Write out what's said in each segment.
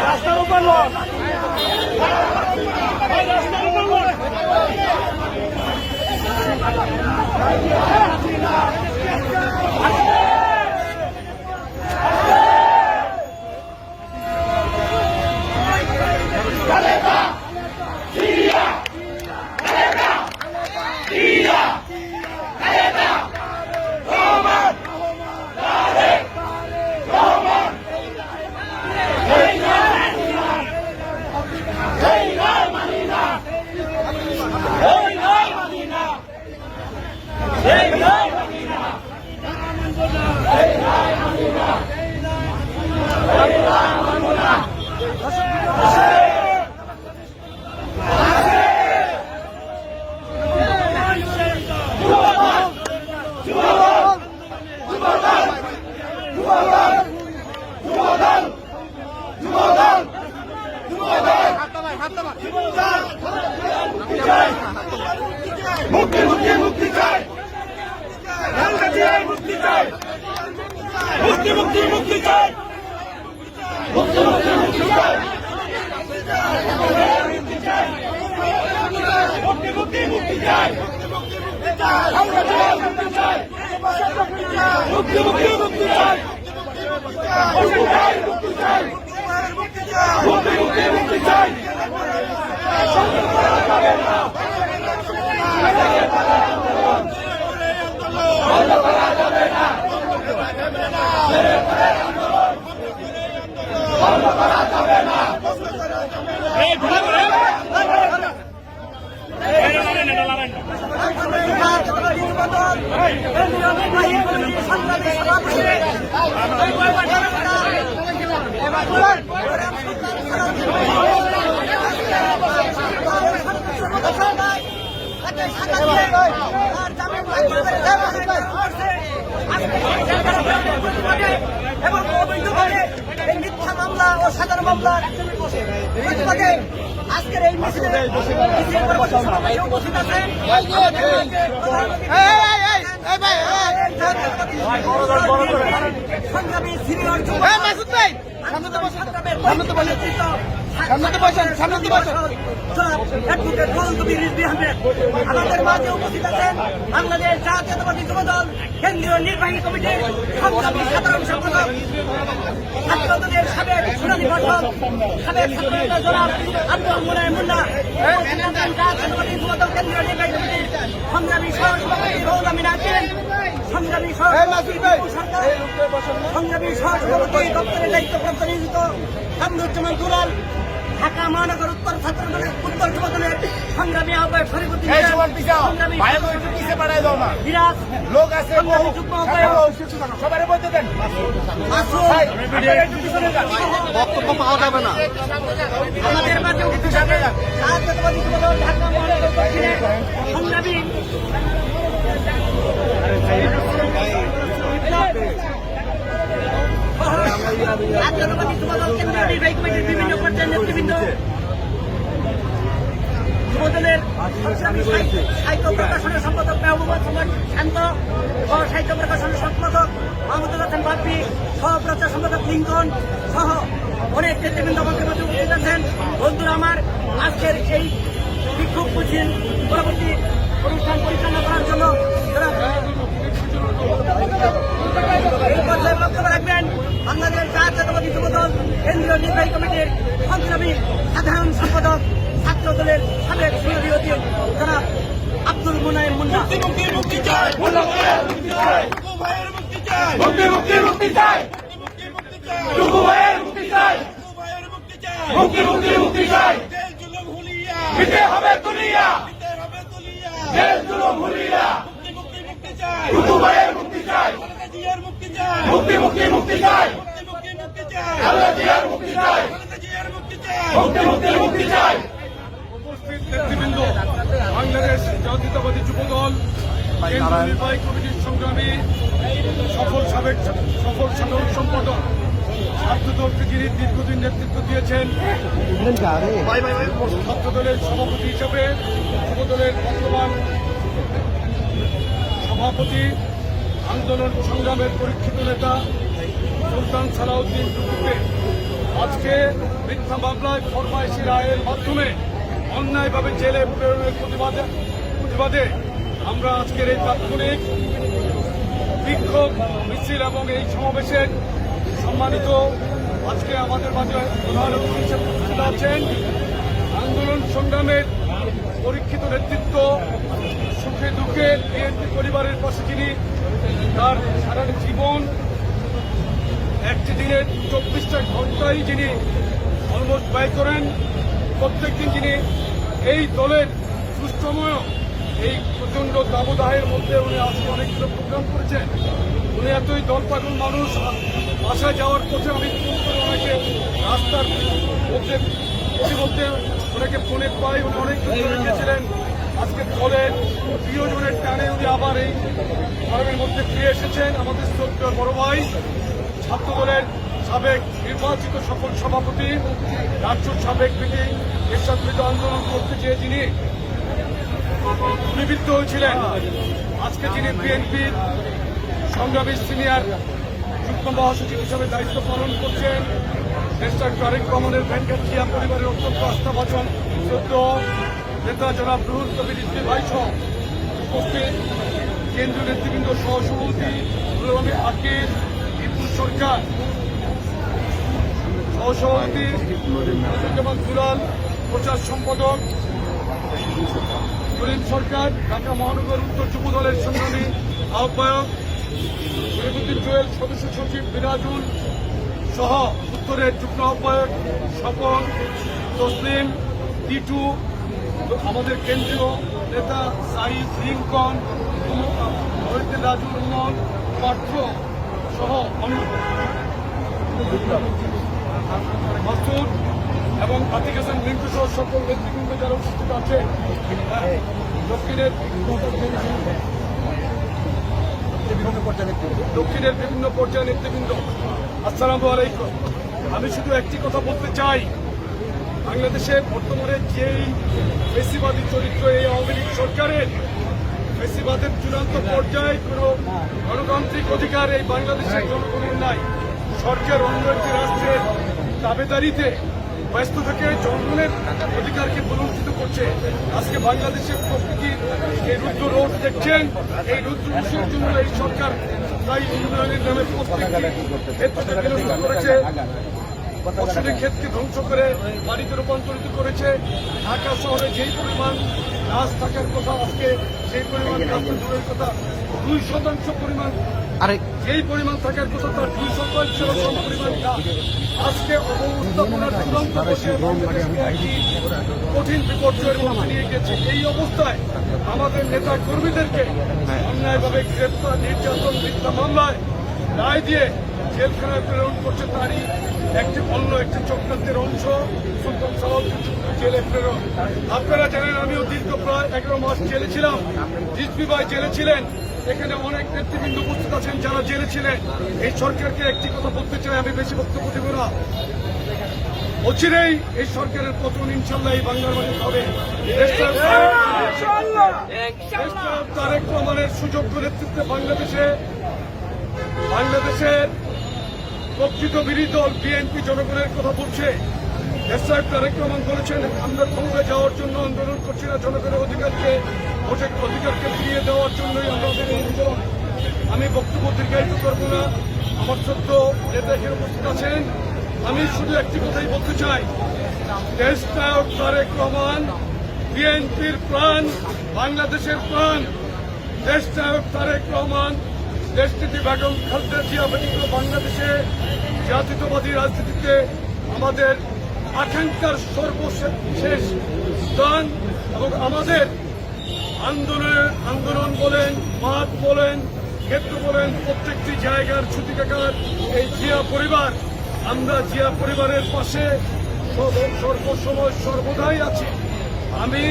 রাস্তার উপর মুক্তি মুক্তি মুক্তি চাই, মুক্তি চাই, মুক্তি মুক্তি মুক্তি চাই, মুক্তি মুক্তি মুক্তি চাই, মুক্তি মুক্তি মুক্তি চাই, মুক্তি মুক্তি মুক্তি চাই। যুবদল কেন্দ্রীয় নির্বাহী কমিটির সংগ্রামী সভাপতি এবং অবৈধভাবে এই মিথ্যা মামলা ও সাধারণ মামলার প্রতিবাদে আজকের এই মিছিলে উপস্থিত আছেন সংগ্রামী সিনিয়র আমাদের মাঝে উপস্থিত আছেন বাংলাদেশ জাতীয়তাবাদী যুবদল কেন্দ্রীয় নির্বাহী কমিটির সংগ্রামী সাধারণ সম্পাদক ছাত্রদলের সাবেক শুনানি পাঠক সাবেক ছাত্রনেতা জনাব আব্দুল মুনায়েম মুন্না জাতীয়তাবাদী যুবদল কেন্দ্রীয় নির্বাহী কমিটির সংগ্রামী সহসভাপতি রৌলামিন আছেন সংগ্রামী সহসভাপতি সরকার সংগ্রামী সহসভাপতি দপ্তরের দায়িত্বপ্রাপ্ত নিয়োজিত কামরুজ্জামান দুলাল ঢাকা মহানগর উত্তর ছাত্রদলের উত্তর যুবদলের সংগ্রামী আহ্বায়ক শরীফুদ্দিন সংগ্রামী বিরাজ লোক আছে সংগ্রামী যুগ্ম আহ্বায়ক সবাই বলতে দেন বক্তব্য পাওয়া যাবে না। আমাদের মাঝে উপস্থিত আছেন জাতীয়তাবাদী যুবদল ঢাকা মহানগর দক্ষিণের সংগ্রামী জাতীয়তাবাদী যুবদল কেন্দ্রীয় নির্বাহী কমিটির বিভিন্ন পর্যায়ের নেতৃবৃন্দ যুবদলের সংগ্রামী সাহিত্য প্রকাশনের সম্পাদক মেহবুব শান্ত সহ সাহিত্য প্রকাশনের সম্পাদক মাহমুদুল হাসান বাপ্পি সহ প্রচার সম্পাদক লিঙ্কন সহ অনেক নেতৃবৃন্দ আমাদের মধ্যে উপস্থিত আছেন। বন্ধুরা আমার, আজকের এই বিক্ষোভ মিছিল পরবর্তী অনুষ্ঠান পরিচালনা করার জন্য এই পর্যায়ে বক্তব্য রাখবেন বাংলাদেশ জাতীয়তাবাদী যুবদল কেন্দ্রীয় নির্বাহী কমিটির সংগ্রামী সাধারণ সম্পাদক ছাত্র দলের সাবেক শুনানি অধীন জনাব আব্দুল মুনায়েম মুন্না। মুক্তি চাই মুক্তি চাই টুকু ভাইয়ের মুক্তি চাই মুক্তি চাই জেল জুলুম হুলিয়া দিতে হবে তুলিয়া জেল জুলুম হুলিয়া মুক্তি চাই টুকু ভাইয়ের মুক্তি চাই জিয়ার মুক্তি চাই মুক্তি চাই আল্লাহ জিয়ার মুক্তি চাই মুক্তি চাই। উপস্থিত নেতৃবৃন্দ, বাংলাদেশ জাতীয়তাবাদী যুবদল কেন্দ্রীয় নির্বাহী কমিটির সংগ্রামী সফল সাধারণ সম্পাদক ছাত্রদলকে যিনি দীর্ঘদিন নেতৃত্ব দিয়েছেন, ছাত্রদলের সভাপতি হিসেবে যুবদলের বর্তমান সভাপতি আন্দোলন সংগ্রামের পরীক্ষিত নেতা সুলতান সালাউদ্দিন টুকুকে আজকে মিথ্যা মামলায় ফরমাইশি রায়ের মাধ্যমে অন্যায়ভাবে জেলে প্রেরণের প্রতিবাদে আমরা আজকের এই তাৎক্ষণিক বিক্ষোভ মিছিল এবং এই সমাবেশের সম্মানিত আজকে আমাদের মাঝে প্রধান অতিথি হিসেবে উপস্থিত আছেন আন্দোলন সংগ্রামের পরীক্ষিত নেতৃত্ব, সুখে দুঃখে বিএনপি পরিবারের পাশে যিনি তার সারা জীবন একটি দিনের 24টা ঘন্টায় যিনি অলমোস্ট ব্যয় করেন, প্রত্যেকদিন যিনি এই দলের সুষ্ঠুময় এই প্রচন্ড দাবদাহের মধ্যে উনি আজকে অনেকগুলো প্রোগ্রাম করেছেন। উনি এতই দল পাগল মানুষ, বাসায় যাওয়ার পথে আমি ফোন করে ওনাকে রাস্তার মধ্যে বলতে ওনাকে ফোনে পাই, উনি অনেক গিয়েছিলেন। আজকে দলের প্রিয়জনের টানে উনি আবার এই ধর্মের মধ্যে ফিরে এসেছেন। আমাদের শ্রদ্ধেয় বড় ভাই ছাত্রদলের সাবেক নির্বাচিত সফল সভাপতি, রাজ্যের সাবেক বিধি এরশাদ বিরুদ্ধে আন্দোলন করতে চেয়ে যিনি গুলিবিদ্ধ হয়েছিলেন, আজকে যিনি বিএনপির সংগ্রামী সিনিয়র যুগ্ম মহাসচিব হিসেবে দায়িত্ব পালন করছেন, দেশটার তারেক রহমানের ভেঙ্গাটিয়া পরিবারের অত্যন্ত আস্থাভাজন সদ্য নেতা জনাব রুহুল কবির রিজভী ভাই সহ উপস্থিত কেন্দ্রীয় নেতৃবৃন্দ, সহসভাপতি রুহুল আকিব, বিপুল সরকার, সহসভাপতি কামরুজ্জামান দুলাল, প্রচার সম্পাদক করিম সরকার, ঢাকা মহানগর উত্তর যুবদলের সংগ্রামী আহ্বায়ক শরীফুদ্দিন জুয়েল, সদস্য সচিব বিরাজুল সহ উত্তরের যুগ্ম আহ্বায়ক স্বপন, তসলিম, টিটু, আমাদের কেন্দ্রীয় নেতা সাইদ, লিঙ্কন, রাজুর রহমান পার্থ সহ মাসুদ এবং আতিক হাসান মিন্টু সহ সকল নেতৃবৃন্দ যারা উপস্থিত আছে, দক্ষিণের বিভিন্ন পর্যায়ে নেতৃবৃন্দ, আসসালামু আলাইকুম। আমি শুধু একটি কথা বলতে চাই, বাংলাদেশে বর্তমানে যেই ফেসিবাদী চরিত্র এই আওয়ামী লীগ সরকারের, ফেসিবাদের চূড়ান্ত পর্যায়ে কোন গণতান্ত্রিক অধিকার এই বাংলাদেশের জনগণের নাই। সরকার অন্য একটি রাষ্ট্রের দাবেদারিতে ব্যস্ত থেকে জনগণের অধিকারকে প্রলম্বিত করছে। আজকে বাংলাদেশের প্রকৃতির এই রুদ্র রোড দেখছেন, এই রুদ্র রোষের জন্য এই সরকার তাই উন্নয়নের নামে প্রত্যেকটি ক্ষেত্রকে বিনষ্ট করেছে, ফসলের ক্ষেতকে ধ্বংস করে বাড়িতে রূপান্তরিত করেছে। ঢাকা শহরে যেই পরিমাণ গাছ থাকার কথা আজকে সেই পরিমাণ গাছ দূরের কথা 2% পরিমাণ, যেই পরিমাণ থাকার কথা তার 2% সম পরিমাণ গাছ আজকে অবস্থাপনার চূড়ান্ত কঠিন বিপর্যয়ের মধ্যে নিয়ে গেছে। এই অবস্থায় আমাদের নেতা কর্মীদেরকে অন্যায়ভাবে গ্রেপ্তার, নির্যাতন, মিথ্যা মামলায় রায় দিয়ে জেলখানায় প্রেরণ করছে। তারই অন্য একটি চক্রান্তের অংশ সুলতান সালাউদ্দিন জেলে প্রেরণ। আপনারা জানেন আমিও দীর্ঘ প্রায় 11 মাস জেলে ছিলাম, রিজভী ভাই জেলে ছিলেন, এখানে অনেক নেতৃবৃন্দ উপস্থিত আছেন যারা জেলে ছিলেন। এই সরকারকে একটি কথা বলতে চাই, আমি বেশি বক্তব্য দেব না। অচিরেই এই সরকারের পতন ইনশাল্লাহ এই বাংলার মাটিতে হবে। তারেক রহমানের সুযোগ্য নেতৃত্বে বাংলাদেশের প্রকৃত বিরোধী দল বিএনপি জনগণের কথা বলছে। দেশনায়ক তারেক রহমান বলেছেন, আমরা ক্ষমতায় যাওয়ার জন্য আন্দোলন করছি না, জনগণের অধিকারকে ফিরিয়ে দেওয়ার জন্যই আমাদের এই আন্দোলন। আমি বক্তব্য দীর্ঘায়িত করব না, আমার সত্য নেতা এখানে উপস্থিত আছেন। আমি শুধু একটি কথাই বলতে চাই, দেশনায়ক তারেক রহমান বিএনপির প্রাণ, বাংলাদেশের প্রাণ। দেশনায়ক তারেক রহমান দেশটিতে বেগম খালেদা জিয়া ব্যতীত বাংলাদেশে জাতীয়তাবাদী রাজনীতিতে আমাদের আকাঙ্ক্ষার সর্বশেষ স্থান এবং আমাদের আন্দোলন বলেন, মাঠ বলেন, ক্ষেত্র বলেন, প্রত্যেকটি জায়গার ছুটিকাকার এই জিয়া পরিবার। আমরা জিয়া পরিবারের পাশে সর্বসময় সর্বদাই আছি। আমি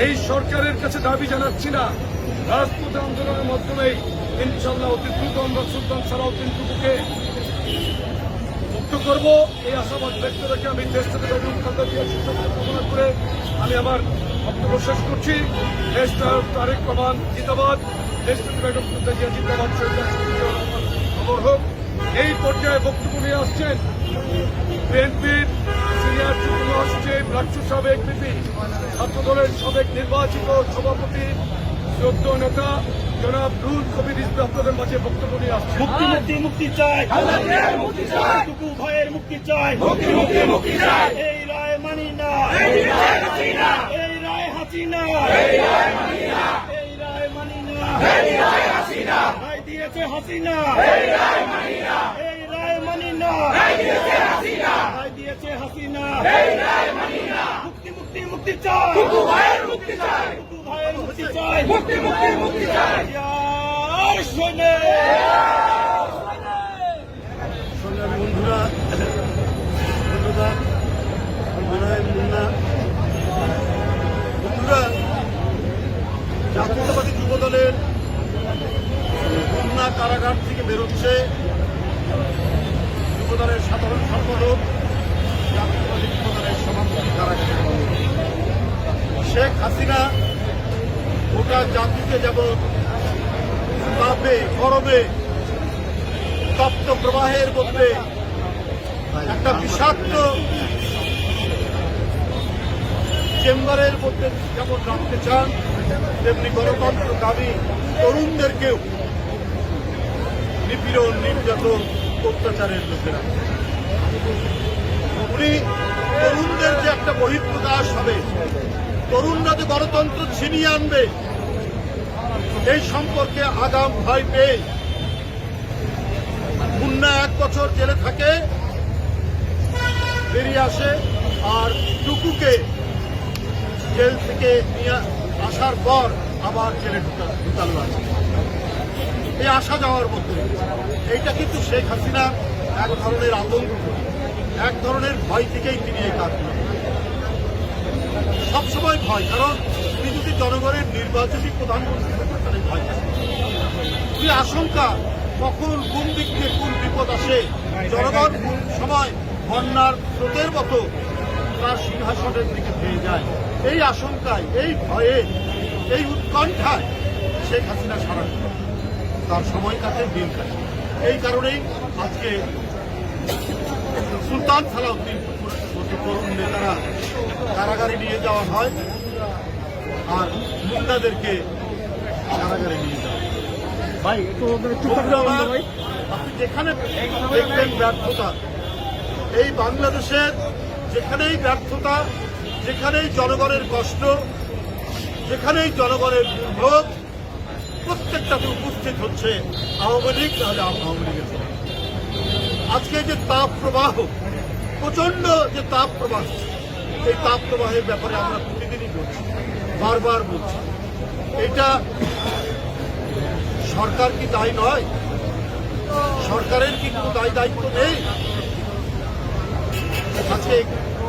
এই সরকারের কাছে দাবি জানাচ্ছি না, রাজপথ আন্দোলনের মাধ্যমেই ইনশাল্লাহ অতি দ্রুত আমরা সুলতান সালাউদ্দিন টুকুকে মুক্ত করব, এই আশাবাদ ব্যক্ত রেখে আমি দেশ থেকে বেগম খালেদা জিয়ার সুস্বাস্থ্য কামনা করে আমি আমার বক্তব্য শেষ করছি। দেশনায়ক তারেক রহমান জিন্দাবাদ, দেশ থেকে বেগম খালেদা জিয়া জিন্দাবাদ, খবর হোক। এই পর্যায়ে বক্তব্য নিয়ে আসছেন বিএনপির সিনিয়র যুগ্ম মহাসচিব, রাষ্ট্র সাবেক বিপি, ছাত্রদলের সাবেক নির্বাচিত সভাপতি, যোগ্য নেতা জনাব রুহুল কবির রিজভী আপনাদের মাঝে বক্তব্য নিয়ে আসছে। মুক্তি মুক্তি মুক্তি চাই, মুক্তি চাই, টুকু ভাইয়ের মুক্তি চাই, মুক্তি মুক্তি মুক্তি চাই। এই রায় মানি না, এই রায় মানি না, এই রায় হাসিনা, এই রায় মানি না, এই রায় মানি না, এই রায় হাসিনা, রায় দিয়েছে হাসিনা, এই রায় মানি না, এই রায় মানি না, রায় দিয়েছে হাসিনা, রায় দিয়েছে হাসিনা, এই রায় মানি না। মুক্তি মুক্তি মুক্তি চাই, টুকু ভাইয়ের মুক্তি চাই, টুকু ভাইয়ের মুক্তি চাই, মুক্তি মুক্তি মুক্তি চাই। বন্ধুরা, জাতীয়তাবাদী যুব দলের খুলনা কারাগার থেকে বেরোচ্ছে যুব দলের সাধারণ সম্পাদক, জাতীয়তাবাদী যুব দলের সভাপতি কারাগারে। শেখ হাসিনা গোটা জাতিকে যেমন তাপে গরমে তপ্ত প্রবাহের মধ্যে একটা বিষাক্ত চেম্বারের মধ্যে যেমন রাখতে চান, তেমনি গণতন্ত্রকামী তরুণদেরকেও নিপীড়ন, নির্যাতন, অত্যাচারের লোকেরা। উনি তরুণদের যে একটা বহিঃপ্রকাশ হবে, তরুণরা যে গণতন্ত্র ছিনিয়ে আনবে, এই সম্পর্কে আগাম ভয় পেয়ে মুন্না 1 বছর জেলে থাকে, বেরিয়ে আসে, আর টুকুকে জেল থেকে নিয়ে আসার পর আবার জেলে ঢুকানো আছে। এই আসা যাওয়ার মধ্যে রেখেছে। এইটা কিন্তু শেখ হাসিনা এক ধরনের আতঙ্ক, এক ধরনের ভয় থেকেই তিনি এই কাজগুলো করেন। সবসময় ভয়, কারণ তিনি যদি জনগণের নির্বাচিত প্রধানমন্ত্রী হতেন তাহলে ভয় থাকে। এই আশঙ্কা কখন কোন দিক থেকে কোন বিপদ আসে, জনগণ কোন সময় বন্যার স্রোতের মতো তার সিংহাসনের দিকে ধেয়ে যায়, এই আশঙ্কায়, এই ভয়ে, এই উৎকণ্ঠায় শেখ হাসিনা সারা তার সময় কাটে, দিন কাটে। এই কারণেই আজকে সুলতান সালাউদ্দিন মতো তরুণ নেতারা কারাগারে নিয়ে যাওয়া হয় আর মুন্ডাদেরকে কারাগারে নিয়ে যাওয়া হয়। আপনি যেখানে দেখবেন ব্যর্থতা, এই বাংলাদেশের যেখানেই ব্যর্থতা, যেখানেই জনগণের কষ্ট, যেখানেই জনগণের দুর্ভোগ, প্রত্যেকটাতে উপস্থিত হচ্ছে আওয়ামী লীগ, নাহলে আওয়ামী লীগের সরকার। আজকে যে তাপ প্রবাহ, প্রচন্ড যে তাপ প্রবাহ, এই তাপ প্রবাহের ব্যাপারে আমরা প্রতিদিনই বলছি, বারবার বলছি। এটা সরকার কি দায়ী নয়? সরকারের কি কোনো দায়িত্ব নেই? আজকে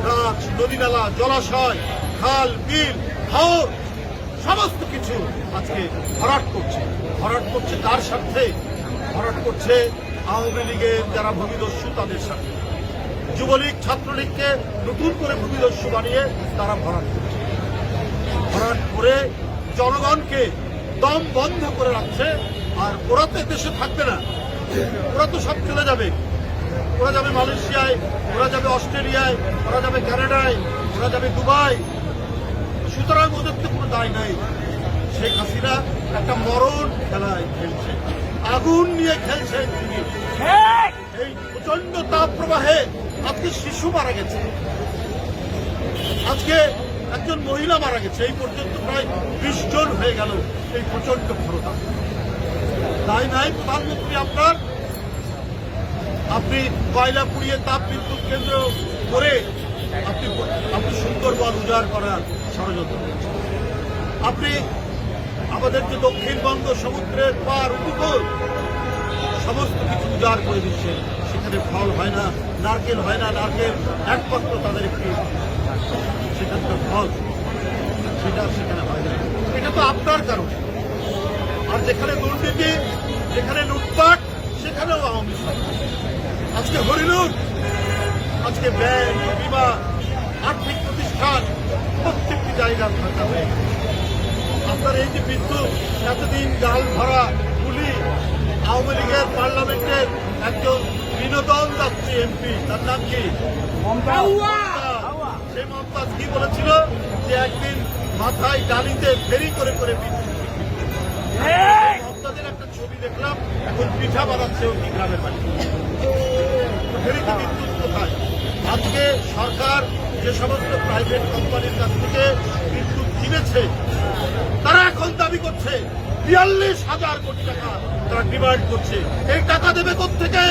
গাছ, নদী নালা, জলাশয়, খাল, বিল, হাওর সমস্ত কিছু আজকে ভরাট করছে। ভরাট করছে কার স্বার্থে? ভরাট করছে আওয়ামী লীগের যারা ভূমিদস্যু তাদের সাথে। যুবলীগ, ছাত্রলীগকে নতুন করে ভূমিদস্যু বানিয়ে তারা ভরাট করছে। ভরাট করে জনগণকে দম বন্ধ করে রাখছে। আর ওরা তো দেশে থাকবে না, ওরা তো সব চলে যাবে। ওরা যাবে মালয়েশিয়ায়, ওরা যাবে অস্ট্রেলিয়ায়, ওরা যাবে কানাডায়, ওরা যাবে দুবাই। সুতরাং ওদের তো কোনো দায় নাই। শেখ হাসিনা একটা মরণ খেলায় খেলছে, আগুন নিয়ে খেলছে তিনি। এই প্রচন্ড তাপ প্রবাহে আজকে শিশু মারা গেছে, আজকে একজন মহিলা মারা গেছে, এই পর্যন্ত প্রায় 20 জন হয়ে গেল এই প্রচন্ড খরতাপ। দায় নাই প্রধানমন্ত্রী আপনার? আপনি কয়লা পুড়িয়ে তাপ বিদ্যুৎ কেন্দ্র করে আপনি সুন্দরবন উজাড় করার ষড়যন্ত্র করছেন। আপনি আমাদের যে দক্ষিণবঙ্গ সমুদ্রের পার উপকূল সমস্ত কিছু উজাড় করে দিচ্ছেন, সেখানে ফল হয় না, নারকেল হয় না। নারকেল একমাত্র তাদের একটি সেখানকার ফল, সেটা সেখানে হয় না। এটা তো আপনার কারণে। আর যেখানে দুর্নীতি, যেখানে লুটপাট, সেখানেও আওয়ামী সরকার। আজকে হরিলুট, আজকে ব্যাংক, বিমা, আর্থিক প্রতিষ্ঠান প্রত্যেকটি জায়গার ফাঁকা হয়ে গেছে। আপনার এই যে বিদ্যুৎ, এতদিন জাল ভরা গুলি, আওয়ামী লীগের পার্লামেন্টের একজন বিনোদন যাত্রী এমপি, তার নাম কি? সেই মমতাজ কি বলেছিল যে একদিন মাথায় ডালিতে ফেরি করে করে বিদ্যুৎ বিক্রি করে। মমতাজের একটা ছবি দেখলাম, এখন পিঠা বানাচ্ছে ওই গ্রামের বাড়ি। ফেরিতে বিদ্যুৎ কোথায়? আজকে সরকার যে সমস্ত প্রাইভেট কোম্পানির কাছ থেকে বিদ্যুৎ কিনেছে, তারা এখন দাবি করছে 42,000 কোটি টাকা তারা ডিমান্ড করছে। এই টাকা দেবে কোত্থেকে?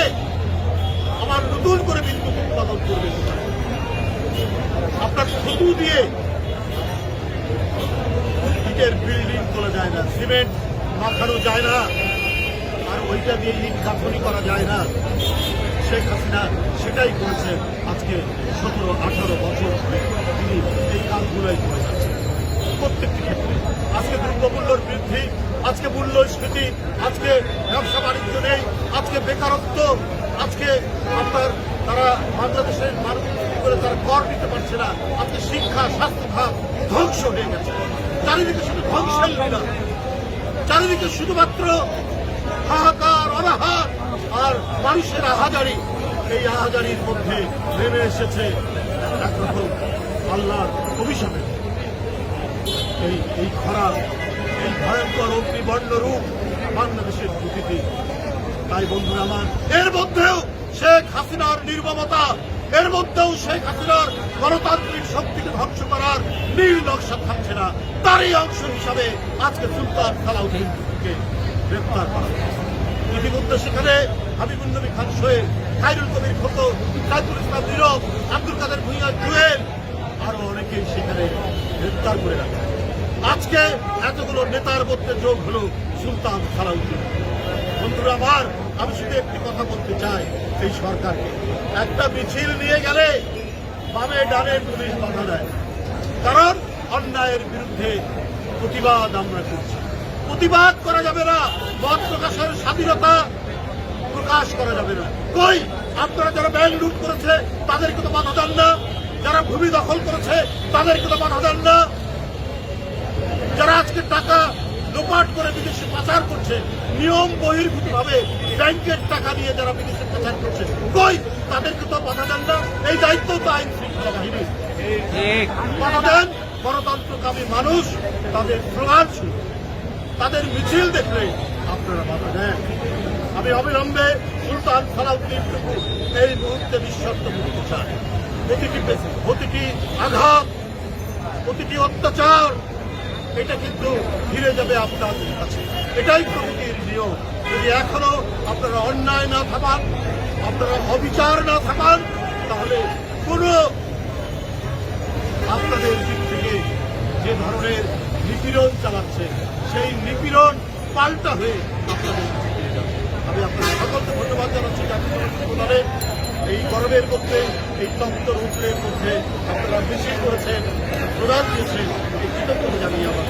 আমার নতুন করে বিদ্যুৎ উৎপাদন করবে আপনার শুধু দিয়ে ইটের বিল্ডিং তোলা যায় না, সিমেন্ট মাখানো যায় না, আর ওইটা দিয়ে ইট গাঁথনি করা যায় না। শেখ হাসিনা সেটাই করেছেন। আজকে 17-18 বছর ধরে তিনি এই কাজগুলোই করে যাচ্ছেন প্রত্যেকটি ক্ষেত্রে। আজকে দ্রব্যমূল্যের বৃদ্ধি, আজকে মূল্যস্ফীতি, আজকে ব্যবসা বাণিজ্য নেই, আজকে বেকারত্ব, আজকে আপনার তারা বাংলাদেশের মানুষ করে তারা কর দিতে পারছে না। আজকে শিক্ষা, স্বাস্থ্য খাত ধ্বংস হয়ে গেছে। চারিদিকে শুধু ধ্বংসের লীলা, চারিদিকে শুধুমাত্র হাহাকার, অনাহার আর মানুষের আহাজারি। এই আহাজারির মধ্যে নেমে এসেছে একরকম আল্লাহর অভিশাপে এই খরা, এই ভয়ঙ্কর অগ্নিবর্ণ রূপ বাংলাদেশের প্রকৃতি। তাই বন্ধুরা আমার, এর মধ্যেও শেখ হাসিনার নির্মমতা, এর মধ্যেও শেখ হাসিনার গণতান্ত্রিক শক্তিকে ধ্বংস করার নীল নকশা থাকছে না। তারই অংশ হিসাবে আজকে সুলতান সালাউদ্দিনকে গ্রেপ্তার করা হয়েছে। ইতিমধ্যে সেখানে হাবিবুল নবী খান সোহেল, খায়রুল কবির খোকন, তাজুল ইসলাম নীরব, আব্দুল কাদের ভূঁইয়া জুয়েল, আরো অনেকেই সেখানে গ্রেপ্তার করে রাখা। আজকে এতগুলো নেতার মধ্যে যোগ হল সুলতান সালাউদ্দিন। বন্ধুরা আমার, আমি শুধু একটি কথা বলতে চাই এই সরকারকে, একটা মিছিল নিয়ে গেলে বামে ডানে পুলিশ বাধা দেয়, কারণ অন্যায়ের বিরুদ্ধে প্রতিবাদ আমরা করছি। প্রতিবাদ করা যাবে না, মত প্রকাশের স্বাধীনতা প্রকাশ করা যাবে না। কই আপনারা যারা ব্যাংক লুট করেছে তাদেরকে তো বাধা দেন না, যারা ভূমি দখল করেছে তাদেরকে তো বাধা দেন না, যারা আজকে টাকা লোপাট করে বিদেশে পাচার করছে, নিয়ম বহির্ভূত ভাবে ব্যাংকের টাকা নিয়ে যারা বিদেশে পাচার করছে, কই তাদেরকে তো বাধা দেন না। এই দায়িত্ব তো আইন শৃঙ্খলা বাহিনী। বাধা দেন গণতন্ত্রকামী মানুষ, তাদের স্লোগান শুনে, তাদের মিছিল দেখলে আপনারা বাধা দেন। আমি অবিলম্বে সুলতান সালাউদ্দিন টুকু এই মুহূর্তে নিঃশর্ত করতে চাই। প্রতিটি আঘাত, প্রতিটি অত্যাচার, এটা কিন্তু ফিরে যাবে আপনাদের কাছে। এটাই প্রকৃতির নিয়ম। যদি এখনো আপনারা অন্যায় না থামান, আপনারা অবিচার না থামান, তাহলে কোনো আপনাদের দিক থেকে যে ধরনের নিপীড়ন চালাচ্ছে সেই নিপীড়ন পাল্টা হয়ে আপনাদের ফিরে যাবে। আমি আপনাদের সকলকে ধন্যবাদ জানাচ্ছি যে এই গরমের মধ্যে, এই তপ্ত রৌদ্রের মধ্যে আপনারা মিছিল করেছেন, প্রদান দিয়েছেন, এই কৃতজ্ঞতা জানিয়ে আমার